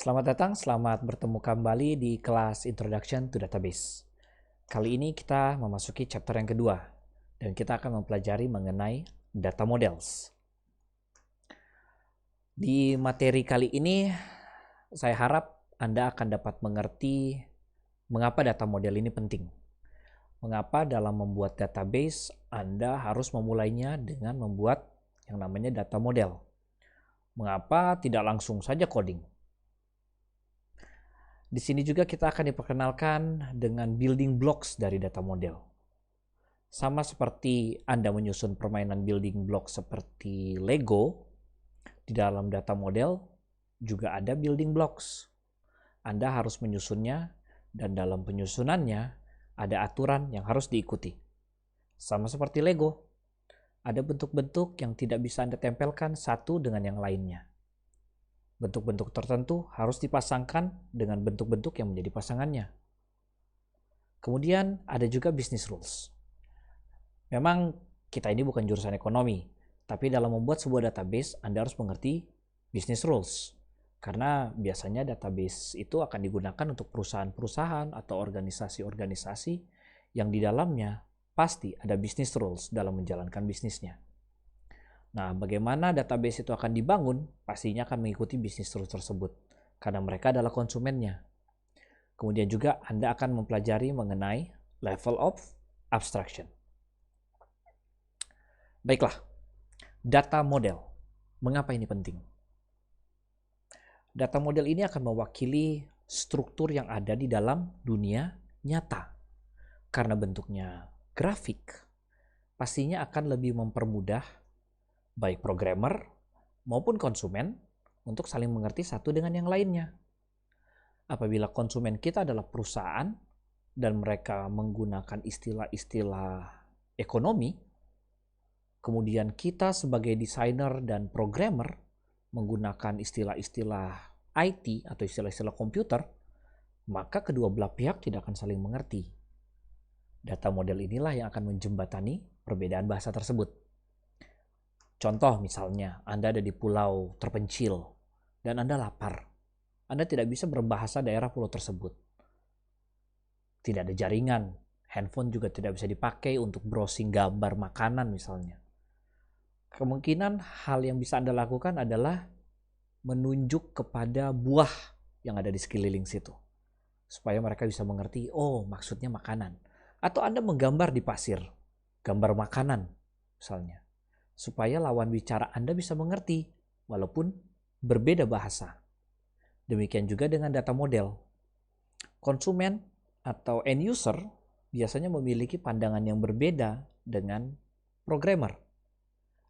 Selamat datang, selamat bertemu kembali di kelas Introduction to Database. Kali ini kita memasuki chapter yang kedua, dan kita akan mempelajari mengenai data models. Di materi kali ini, saya harap Anda akan dapat mengerti mengapa data model ini penting. Mengapa dalam membuat database, Anda harus memulainya dengan membuat yang namanya data model. Mengapa tidak langsung saja coding. Di sini juga kita akan diperkenalkan dengan building blocks dari data model. Sama seperti Anda menyusun permainan building block seperti Lego, di dalam data model juga ada building blocks. Anda harus menyusunnya dan dalam penyusunannya ada aturan yang harus diikuti. Sama seperti Lego, ada bentuk-bentuk yang tidak bisa Anda tempelkan satu dengan yang lainnya. Bentuk-bentuk tertentu harus dipasangkan dengan bentuk-bentuk yang menjadi pasangannya. Kemudian ada juga business rules. Memang kita ini bukan jurusan ekonomi, tapi dalam membuat sebuah database Anda harus mengerti business rules. Karena biasanya database itu akan digunakan untuk perusahaan-perusahaan atau organisasi-organisasi yang di dalamnya pasti ada business rules dalam menjalankan bisnisnya. Nah, bagaimana database itu akan dibangun, pastinya akan mengikuti bisnis rules tersebut, karena mereka adalah konsumennya. Kemudian juga Anda akan mempelajari mengenai level of abstraction. Baiklah, data model. Mengapa ini penting? Data model ini akan mewakili struktur yang ada di dalam dunia nyata. Karena bentuknya grafik, pastinya akan lebih mempermudah baik programmer maupun konsumen untuk saling mengerti satu dengan yang lainnya. Apabila konsumen kita adalah perusahaan dan mereka menggunakan istilah-istilah ekonomi, kemudian kita sebagai desainer dan programmer menggunakan istilah-istilah IT atau istilah-istilah komputer, maka kedua belah pihak tidak akan saling mengerti. Data model inilah yang akan menjembatani perbedaan bahasa tersebut. Contoh misalnya, Anda ada di pulau terpencil dan Anda lapar. Anda tidak bisa berbahasa daerah pulau tersebut. Tidak ada jaringan, handphone juga tidak bisa dipakai untuk browsing gambar makanan misalnya. Kemungkinan hal yang bisa Anda lakukan adalah menunjuk kepada buah yang ada di sekeliling situ. Supaya mereka bisa mengerti, oh maksudnya makanan. Atau Anda menggambar di pasir, gambar makanan misalnya. Supaya lawan bicara Anda bisa mengerti, walaupun berbeda bahasa. Demikian juga dengan data model. Konsumen atau end user biasanya memiliki pandangan yang berbeda dengan programmer.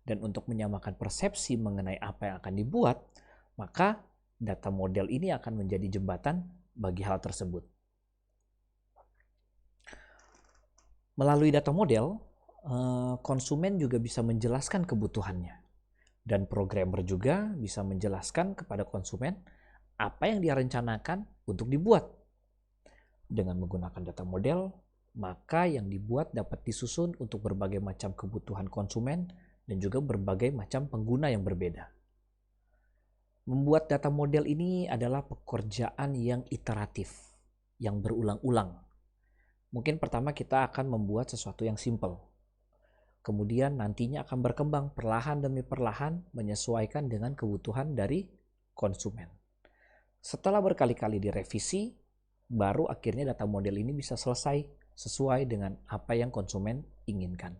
Dan untuk menyamakan persepsi mengenai apa yang akan dibuat, maka data model ini akan menjadi jembatan bagi hal tersebut. Melalui data model, konsumen juga bisa menjelaskan kebutuhannya. Dan programmer juga bisa menjelaskan kepada konsumen apa yang dia rencanakan untuk dibuat. Dengan menggunakan data model, maka yang dibuat dapat disusun untuk berbagai macam kebutuhan konsumen dan juga berbagai macam pengguna yang berbeda. Membuat data model ini adalah pekerjaan yang iteratif, yang berulang-ulang. Mungkin pertama kita akan membuat sesuatu yang simple. Kemudian nantinya akan berkembang perlahan demi perlahan menyesuaikan dengan kebutuhan dari konsumen. Setelah berkali-kali direvisi, baru akhirnya data model ini bisa selesai sesuai dengan apa yang konsumen inginkan.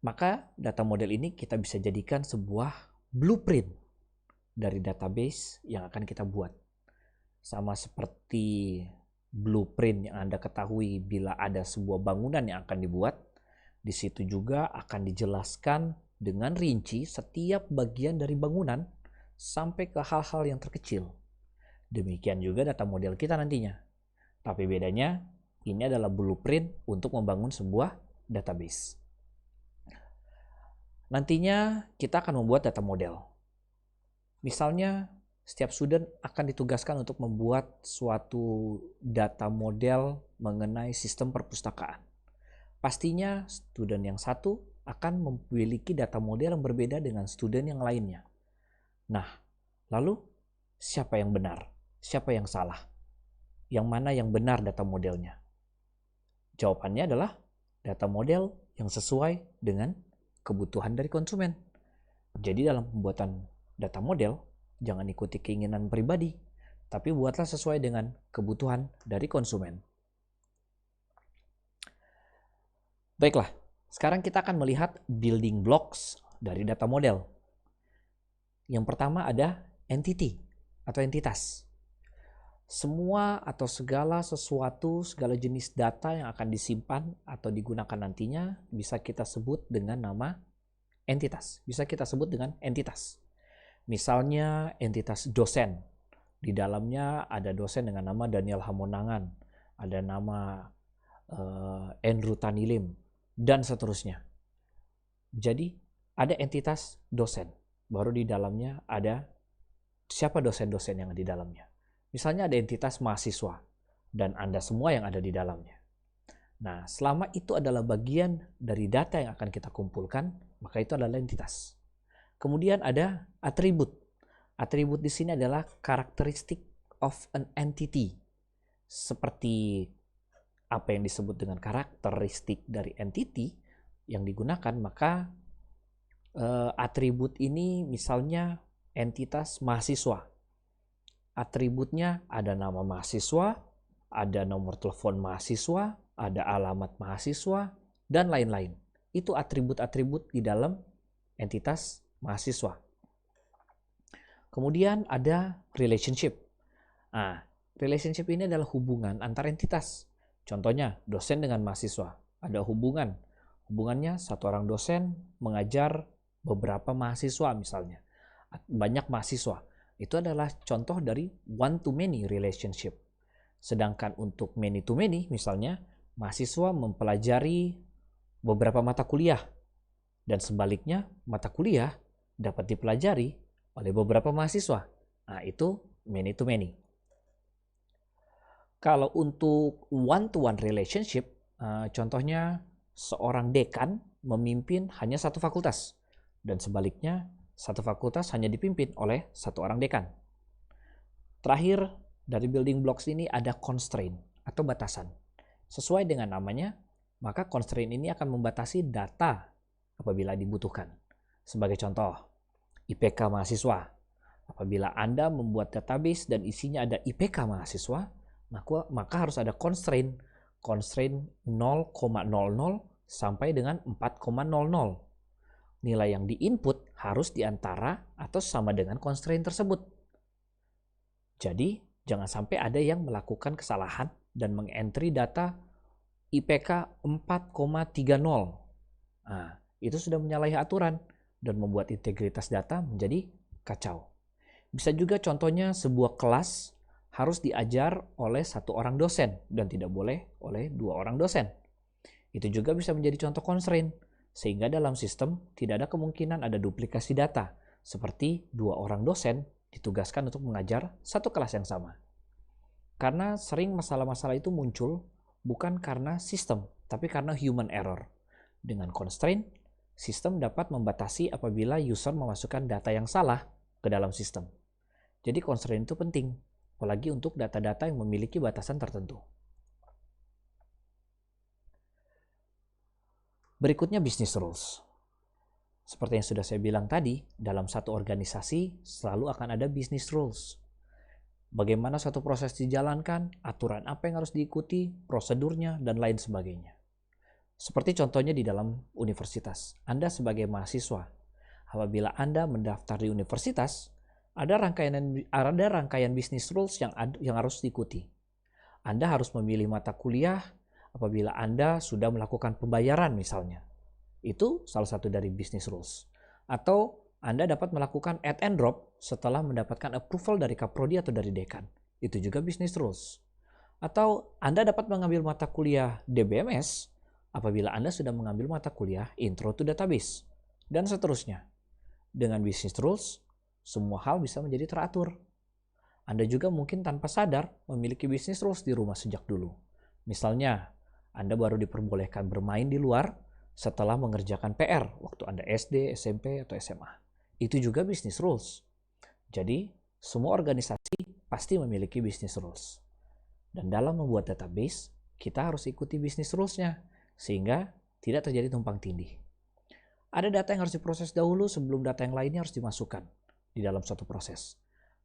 Maka data model ini kita bisa jadikan sebuah blueprint dari database yang akan kita buat. Sama seperti blueprint yang Anda ketahui bila ada sebuah bangunan yang akan dibuat, di situ juga akan dijelaskan dengan rinci setiap bagian dari bangunan sampai ke hal-hal yang terkecil. Demikian juga data model kita nantinya. Tapi bedanya, ini adalah blueprint untuk membangun sebuah database. Nantinya kita akan membuat data model. Misalnya, setiap student akan ditugaskan untuk membuat suatu data model mengenai sistem perpustakaan. Pastinya student yang satu akan memiliki data model yang berbeda dengan student yang lainnya. Nah, lalu siapa yang benar, siapa yang salah, yang mana yang benar data modelnya. Jawabannya adalah data model yang sesuai dengan kebutuhan dari konsumen. Jadi dalam pembuatan data model, jangan ikuti keinginan pribadi, tapi buatlah sesuai dengan kebutuhan dari konsumen. Baiklah, sekarang kita akan melihat building blocks dari data model. Yang pertama ada entity atau entitas. Semua atau segala sesuatu, segala jenis data yang akan disimpan atau digunakan nantinya bisa kita sebut dengan nama entitas. Bisa kita sebut dengan entitas. Misalnya entitas dosen. Di dalamnya ada dosen dengan nama Daniel Hamonangan, ada nama Andrew Tanilim, dan seterusnya. Jadi ada entitas dosen, baru di dalamnya ada siapa dosen-dosen yang ada di dalamnya. Misalnya ada entitas mahasiswa, dan Anda semua yang ada di dalamnya. Nah, selama itu adalah bagian dari data yang akan kita kumpulkan, maka itu adalah entitas. Kemudian ada atribut. Atribut di sini adalah characteristic of an entity. Seperti apa yang disebut dengan karakteristik dari entity yang digunakan, maka atribut ini misalnya entitas mahasiswa. Atributnya ada nama mahasiswa, ada nomor telepon mahasiswa, ada alamat mahasiswa, dan lain-lain. Itu atribut-atribut di dalam entitas mahasiswa. Kemudian ada relationship. Nah, relationship ini adalah hubungan antar entitas. Contohnya, dosen dengan mahasiswa. Ada hubungan. Hubungannya satu orang dosen mengajar beberapa mahasiswa misalnya. Banyak mahasiswa. Itu adalah contoh dari one-to-many relationship. Sedangkan untuk many-to-many misalnya, mahasiswa mempelajari beberapa mata kuliah. Dan sebaliknya, mata kuliah dapat dipelajari oleh beberapa mahasiswa. Nah, itu many-to-many. Kalau untuk one-to-one relationship, contohnya seorang dekan memimpin hanya satu fakultas. Dan sebaliknya, satu fakultas hanya dipimpin oleh satu orang dekan. Terakhir, dari building blocks ini ada constraint atau batasan. Sesuai dengan namanya, maka constraint ini akan membatasi data apabila dibutuhkan. Sebagai contoh, IPK mahasiswa. Apabila Anda membuat database dan isinya ada IPK mahasiswa, maka harus ada constraint 0,00 sampai dengan 4,00. Nilai yang diinput harus diantara atau sama dengan constraint tersebut. Jadi, jangan sampai ada yang melakukan kesalahan dan mengentry data IPK 4,30. Nah, itu sudah menyalahi aturan dan membuat integritas data menjadi kacau. Bisa juga contohnya sebuah kelas harus diajar oleh satu orang dosen dan tidak boleh oleh dua orang dosen. Itu juga bisa menjadi contoh constraint, sehingga dalam sistem tidak ada kemungkinan ada duplikasi data, seperti dua orang dosen ditugaskan untuk mengajar satu kelas yang sama. Karena sering masalah-masalah itu muncul bukan karena sistem, tapi karena human error. Dengan constraint, sistem dapat membatasi apabila user memasukkan data yang salah ke dalam sistem. Jadi constraint itu penting, apalagi untuk data-data yang memiliki batasan tertentu. Berikutnya business rules. Seperti yang sudah saya bilang tadi, dalam satu organisasi selalu akan ada business rules. Bagaimana suatu proses dijalankan, aturan apa yang harus diikuti, prosedurnya, dan lain sebagainya. Seperti contohnya di dalam universitas. Anda sebagai mahasiswa, apabila Anda mendaftar di universitas, ada rangkaian business rules yang harus diikuti. Anda harus memilih mata kuliah apabila Anda sudah melakukan pembayaran misalnya. Itu salah satu dari business rules. Atau Anda dapat melakukan add and drop setelah mendapatkan approval dari Kaprodi atau dari dekan. Itu juga business rules. Atau Anda dapat mengambil mata kuliah DBMS apabila Anda sudah mengambil mata kuliah Intro to Database. Dan seterusnya. Dengan business rules, semua hal bisa menjadi teratur. Anda juga mungkin tanpa sadar memiliki business rules di rumah sejak dulu. Misalnya, Anda baru diperbolehkan bermain di luar setelah mengerjakan PR waktu Anda SD, SMP, atau SMA. Itu juga business rules. Jadi, Semua organisasi pasti memiliki business rules. Dan dalam membuat database, kita harus ikuti business rules-nya, sehingga tidak terjadi tumpang tindih. Ada data yang harus diproses dahulu sebelum data yang lainnya harus dimasukkan di dalam suatu proses.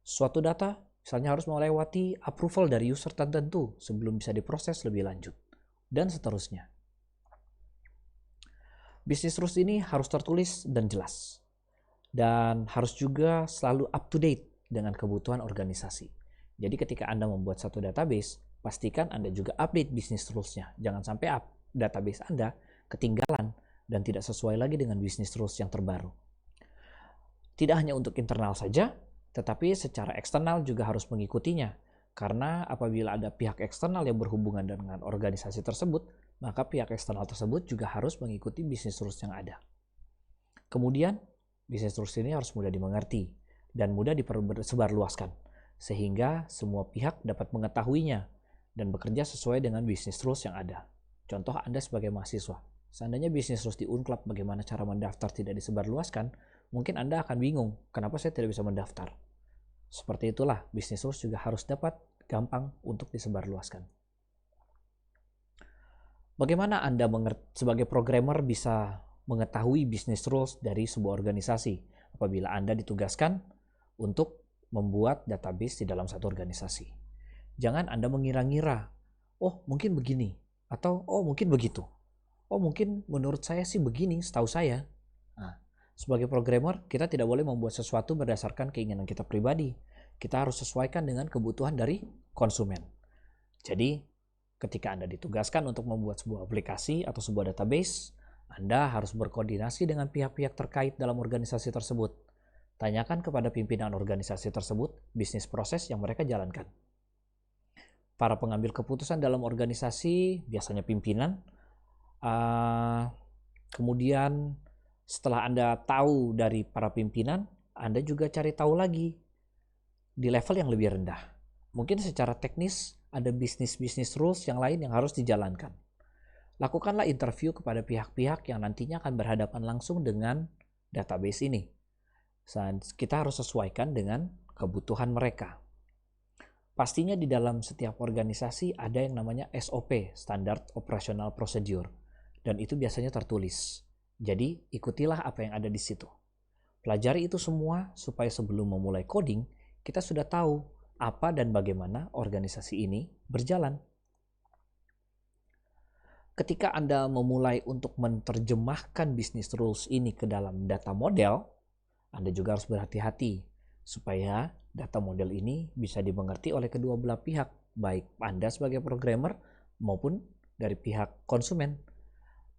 Suatu data misalnya harus melewati approval dari user tertentu sebelum bisa diproses lebih lanjut, dan seterusnya. Business rules ini harus tertulis dan jelas, dan harus juga selalu up to date dengan kebutuhan organisasi. Jadi ketika Anda membuat satu database, pastikan Anda juga update business rules-nya. Jangan sampai database Anda ketinggalan dan tidak sesuai lagi dengan business rules yang terbaru. Tidak hanya untuk internal saja, tetapi secara eksternal juga harus mengikutinya. Karena apabila ada pihak eksternal yang berhubungan dengan organisasi tersebut, maka pihak eksternal tersebut juga harus mengikuti business rules yang ada. Kemudian, business rules ini harus mudah dimengerti dan mudah disebarluaskan, sehingga semua pihak dapat mengetahuinya dan bekerja sesuai dengan business rules yang ada. Contoh Anda sebagai mahasiswa, seandainya business rules di Unclub bagaimana cara mendaftar tidak disebarluaskan, mungkin Anda akan bingung, kenapa saya tidak bisa mendaftar? Seperti itulah, business rules juga harus dapat gampang untuk disebarluaskan. Bagaimana Anda sebagai programmer bisa mengetahui business rules dari sebuah organisasi apabila Anda ditugaskan untuk membuat database di dalam satu organisasi? Jangan Anda mengira-ngira, oh mungkin begini, atau oh mungkin begitu. Oh mungkin menurut saya sih begini, setahu saya. Nah, sebagai programmer, kita tidak boleh membuat sesuatu berdasarkan keinginan kita pribadi. Kita harus sesuaikan dengan kebutuhan dari konsumen. Jadi, ketika Anda ditugaskan untuk membuat sebuah aplikasi atau sebuah database, Anda harus berkoordinasi dengan pihak-pihak terkait dalam organisasi tersebut. Tanyakan kepada pimpinan organisasi tersebut bisnis proses yang mereka jalankan. Para pengambil keputusan dalam organisasi, biasanya pimpinan, kemudian setelah Anda tahu dari para pimpinan, Anda juga cari tahu lagi di level yang lebih rendah. Mungkin secara teknis ada bisnis rules yang lain yang harus dijalankan. Lakukanlah interview kepada pihak-pihak yang nantinya akan berhadapan langsung dengan database ini. Kita harus sesuaikan dengan kebutuhan mereka. Pastinya di dalam setiap organisasi ada yang namanya SOP, Standard Operational Procedure, dan itu biasanya tertulis. Jadi, ikutilah apa yang ada di situ. Pelajari itu semua supaya sebelum memulai coding, kita sudah tahu apa dan bagaimana organisasi ini berjalan. Ketika Anda memulai untuk menerjemahkan business rules ini ke dalam data model, Anda juga harus berhati-hati supaya data model ini bisa dimengerti oleh kedua belah pihak, baik Anda sebagai programmer maupun dari pihak konsumen.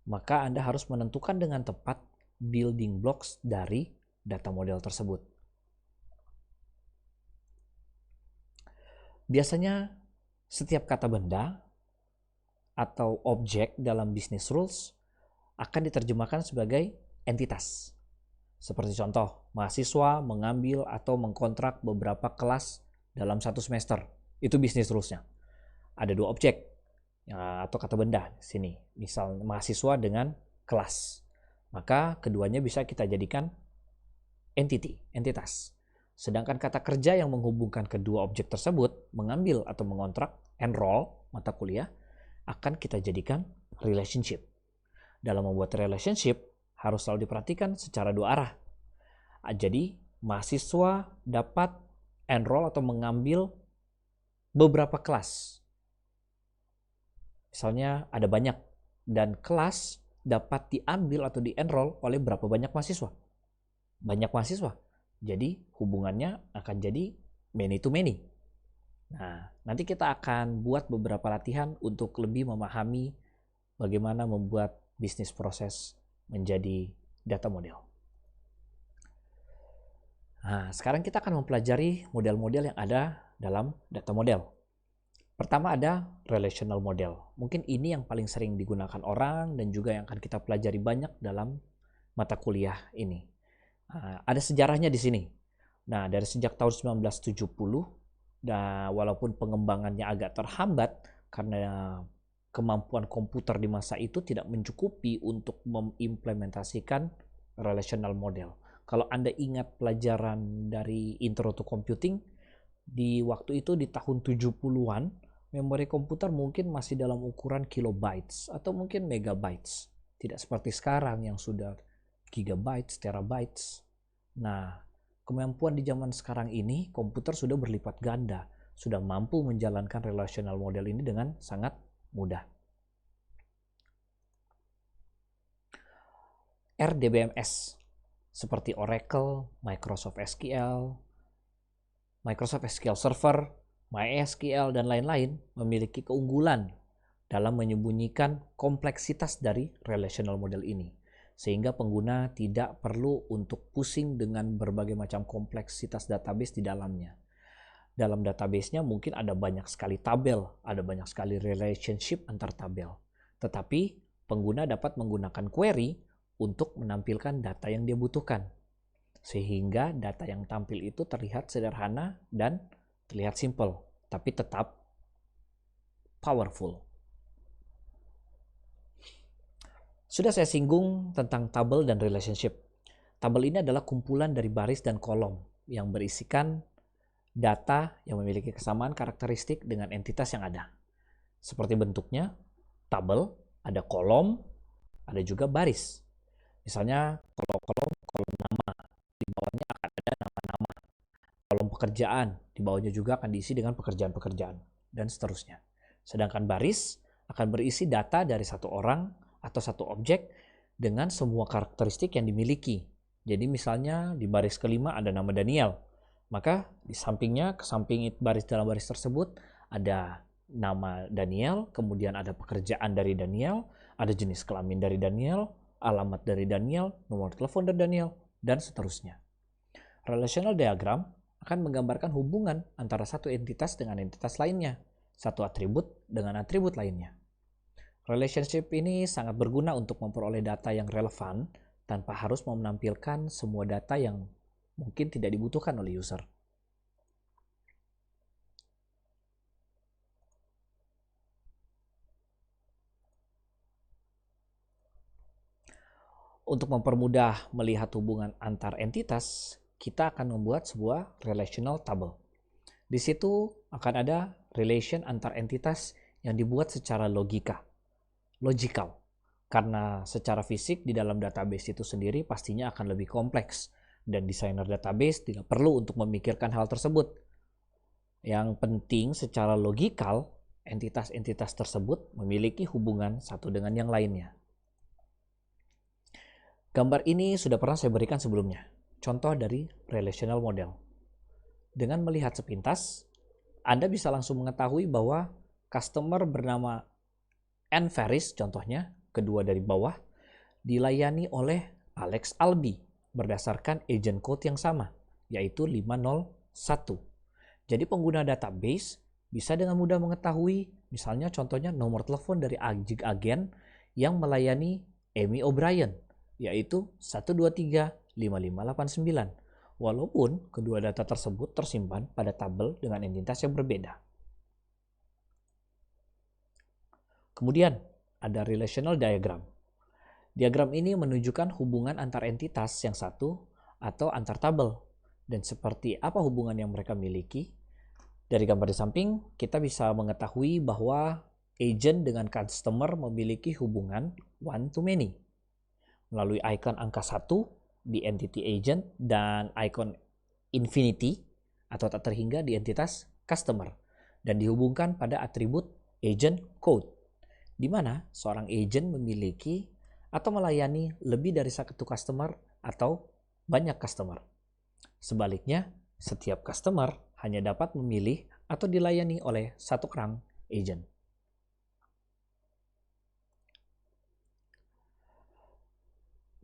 Maka Anda harus menentukan dengan tepat building blocks dari data model tersebut. Biasanya setiap kata benda atau objek dalam business rules akan diterjemahkan sebagai entitas. Seperti contoh, mahasiswa mengambil atau mengkontrak beberapa kelas dalam satu semester. Itu business rules-nya. Ada dua objek atau kata benda di sini. Misal mahasiswa dengan kelas. Maka keduanya bisa kita jadikan entitas. Sedangkan kata kerja yang menghubungkan kedua objek tersebut, mengambil atau mengontrak, enroll, mata kuliah, akan kita jadikan relationship. Dalam membuat relationship, harus selalu diperhatikan secara dua arah. Jadi, mahasiswa dapat enroll atau mengambil beberapa kelas. Misalnya ada banyak, dan kelas dapat diambil atau di-enroll oleh berapa banyak mahasiswa. Banyak mahasiswa. Jadi hubungannya akan jadi many to many. Nah, nanti kita akan buat beberapa latihan untuk lebih memahami bagaimana membuat bisnis proses menjadi data model. Nah, sekarang kita akan mempelajari model-model yang ada dalam data model. Pertama ada relational model. Mungkin ini yang paling sering digunakan orang dan juga yang akan kita pelajari banyak dalam mata kuliah ini. Ada sejarahnya di sini. Nah, dari sejak tahun 1970, walaupun pengembangannya agak terhambat karena kemampuan komputer di masa itu tidak mencukupi untuk mengimplementasikan relational model. Kalau Anda ingat pelajaran dari Intro to Computing, di waktu itu di tahun 70-an, memori komputer mungkin masih dalam ukuran kilobytes atau mungkin megabytes. Tidak seperti sekarang yang sudah gigabytes, terabytes. Nah, kemampuan di zaman sekarang ini, komputer sudah berlipat ganda, sudah mampu menjalankan relational model ini dengan sangat mudah. RDBMS seperti Oracle, Microsoft SQL, Microsoft SQL Server, MySQL, dan lain-lain memiliki keunggulan dalam menyembunyikan kompleksitas dari relational model ini. Sehingga pengguna tidak perlu untuk pusing dengan berbagai macam kompleksitas database di dalamnya. Dalam database-nya mungkin ada banyak sekali tabel, ada banyak sekali relationship antar tabel. Tetapi pengguna dapat menggunakan query untuk menampilkan data yang dia butuhkan. Sehingga data yang tampil itu terlihat sederhana dan terlihat simple, tapi tetap powerful. Sudah saya singgung tentang tabel dan relationship. Tabel ini adalah kumpulan dari baris dan kolom yang berisikan data yang memiliki kesamaan karakteristik dengan entitas yang ada. Seperti bentuknya, tabel, ada kolom, ada juga baris. Misalnya kolom nama, di bawahnya akan ada nama-nama. Kolom pekerjaan, di bawahnya juga akan diisi dengan pekerjaan-pekerjaan, dan seterusnya. Sedangkan baris akan berisi data dari satu orang atau satu objek dengan semua karakteristik yang dimiliki. Jadi misalnya di baris kelima ada nama Daniel, maka di sampingnya, ke samping baris dalam baris tersebut ada nama Daniel, kemudian ada pekerjaan dari Daniel, ada jenis kelamin dari Daniel, alamat dari Daniel, nomor telepon dari Daniel, dan seterusnya. Relational diagram akan menggambarkan hubungan antara satu entitas dengan entitas lainnya, satu atribut dengan atribut lainnya. Relationship ini sangat berguna untuk memperoleh data yang relevan tanpa harus menampilkan semua data yang mungkin tidak dibutuhkan oleh user. Untuk mempermudah melihat hubungan antar entitas, kita akan membuat sebuah relational table. Di situ akan ada relation antar entitas yang dibuat secara logical. Karena secara fisik di dalam database itu sendiri pastinya akan lebih kompleks dan desainer database tidak perlu untuk memikirkan hal tersebut. Yang penting secara logikal, entitas-entitas tersebut memiliki hubungan satu dengan yang lainnya. Gambar ini sudah pernah saya berikan sebelumnya, contoh dari relational model. Dengan melihat sepintas, Anda bisa langsung mengetahui bahwa customer bernama Ann Ferris, contohnya, kedua dari bawah, dilayani oleh Alex Albi berdasarkan agent code yang sama, yaitu 501. Jadi pengguna database bisa dengan mudah mengetahui, misalnya contohnya nomor telepon dari agen yang melayani Amy O'Brien, yaitu 1235589, walaupun kedua data tersebut tersimpan pada tabel dengan entitas yang berbeda. Kemudian ada relational diagram. Diagram ini menunjukkan hubungan antar entitas yang satu atau antar tabel, dan seperti apa hubungan yang mereka miliki. Dari gambar di samping, kita bisa mengetahui bahwa agent dengan customer memiliki hubungan one to many melalui icon angka 1 di entity agent dan icon infinity atau tak terhingga di entitas customer, dan dihubungkan pada atribut agent code, di mana seorang agent memiliki atau melayani lebih dari satu customer atau banyak customer. Sebaliknya, setiap customer hanya dapat memilih atau dilayani oleh satu orang agent.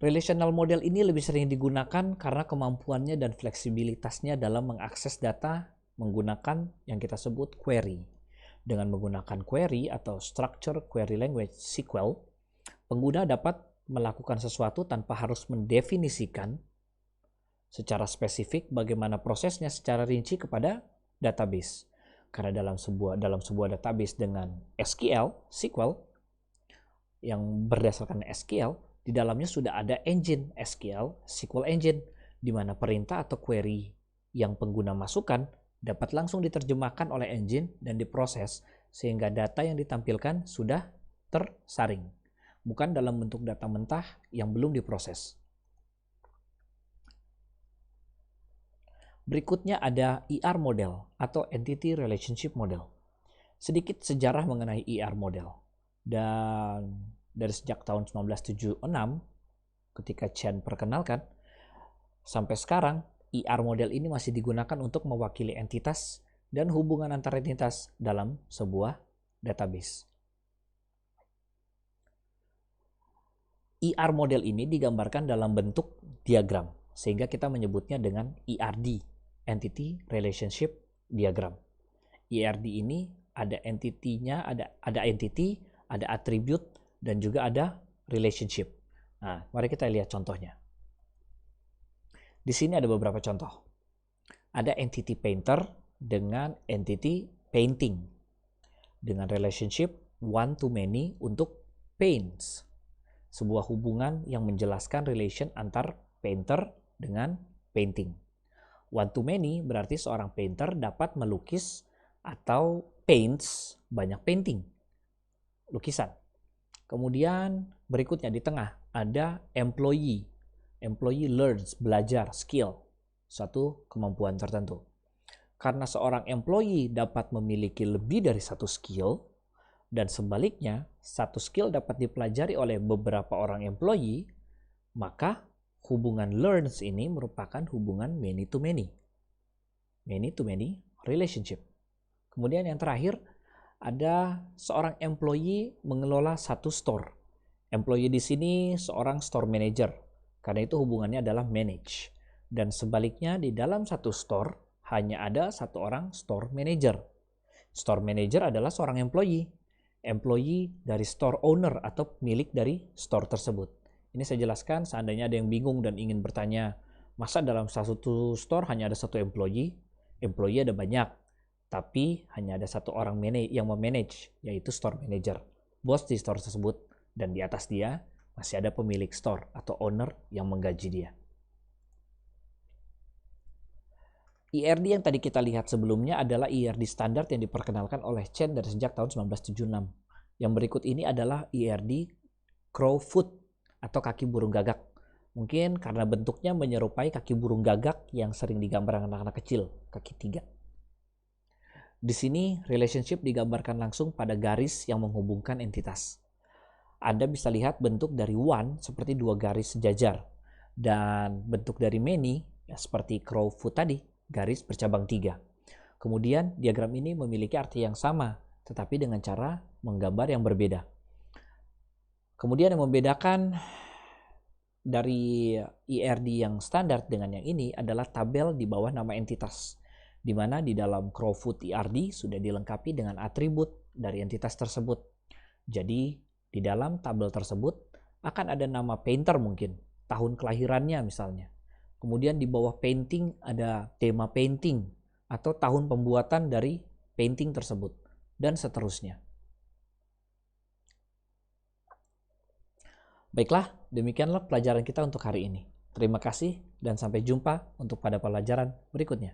Relational model ini lebih sering digunakan karena kemampuannya dan fleksibilitasnya dalam mengakses data menggunakan yang kita sebut query. Dengan menggunakan query atau Structured Query Language (SQL), pengguna dapat melakukan sesuatu tanpa harus mendefinisikan secara spesifik bagaimana prosesnya secara rinci kepada database. Karena dalam sebuah database dengan SQL yang berdasarkan SQL, di dalamnya sudah ada engine SQL Engine, di mana perintah atau query yang pengguna masukkan dapat langsung diterjemahkan oleh engine dan diproses sehingga data yang ditampilkan sudah tersaring, bukan dalam bentuk data mentah yang belum diproses. Berikutnya ada ER model atau Entity Relationship Model. Sedikit sejarah mengenai ER model. Dan dari sejak tahun 1976, ketika Chen perkenalkan, sampai sekarang ER model ini masih digunakan untuk mewakili entitas dan hubungan antar entitas dalam sebuah database. ER model ini digambarkan dalam bentuk diagram, sehingga kita menyebutnya dengan ERD, Entity Relationship Diagram. ERD ini ada entity-nya, ada entity, ada attribute, dan juga ada relationship. Nah, mari kita lihat contohnya. Di sini ada beberapa contoh. Ada entity painter dengan entity painting, dengan relationship one to many untuk paints. Sebuah hubungan yang menjelaskan relation antar painter dengan painting. One to many berarti seorang painter dapat melukis atau paints banyak painting, lukisan. Kemudian berikutnya di tengah ada employee. Employee learns, belajar, skill, suatu kemampuan tertentu. Karena seorang employee dapat memiliki lebih dari satu skill, dan sebaliknya satu skill dapat dipelajari oleh beberapa orang employee, maka hubungan learns ini merupakan hubungan many to many relationship. Kemudian yang terakhir, ada seorang employee mengelola satu store. Employee di sini seorang store manager, karena itu hubungannya adalah manage. Dan sebaliknya di dalam satu store hanya ada satu orang store manager. Store manager adalah seorang employee. Employee dari store owner atau pemilik dari store tersebut. Ini saya jelaskan seandainya ada yang bingung dan ingin bertanya, masa dalam satu store hanya ada satu employee? Employee ada banyak, tapi hanya ada satu orang yang memanage, yaitu store manager, bos di store tersebut, dan di atas dia masih ada pemilik store atau owner yang menggaji dia. ERD yang tadi kita lihat sebelumnya adalah ERD standar yang diperkenalkan oleh Chen dari sejak tahun 1976. Yang berikut ini adalah ERD Crowfoot atau kaki burung gagak. Mungkin karena bentuknya menyerupai kaki burung gagak yang sering digambar anak-anak kecil, kaki 3. Di sini relationship digambarkan langsung pada garis yang menghubungkan entitas. Anda bisa lihat bentuk dari one seperti dua garis sejajar, dan bentuk dari many ya seperti crowfoot tadi, garis bercabang 3. Kemudian diagram ini memiliki arti yang sama, tetapi dengan cara menggambar yang berbeda. Kemudian yang membedakan dari ERD yang standar dengan yang ini adalah tabel di bawah nama entitas, di mana di dalam Crowfoot ERD sudah dilengkapi dengan atribut dari entitas tersebut. Jadi di dalam tabel tersebut akan ada nama painter mungkin, tahun kelahirannya misalnya. Kemudian di bawah painting ada tema painting atau tahun pembuatan dari painting tersebut, dan seterusnya. Baiklah, demikianlah pelajaran kita untuk hari ini. Terima kasih dan sampai jumpa untuk pada pelajaran berikutnya.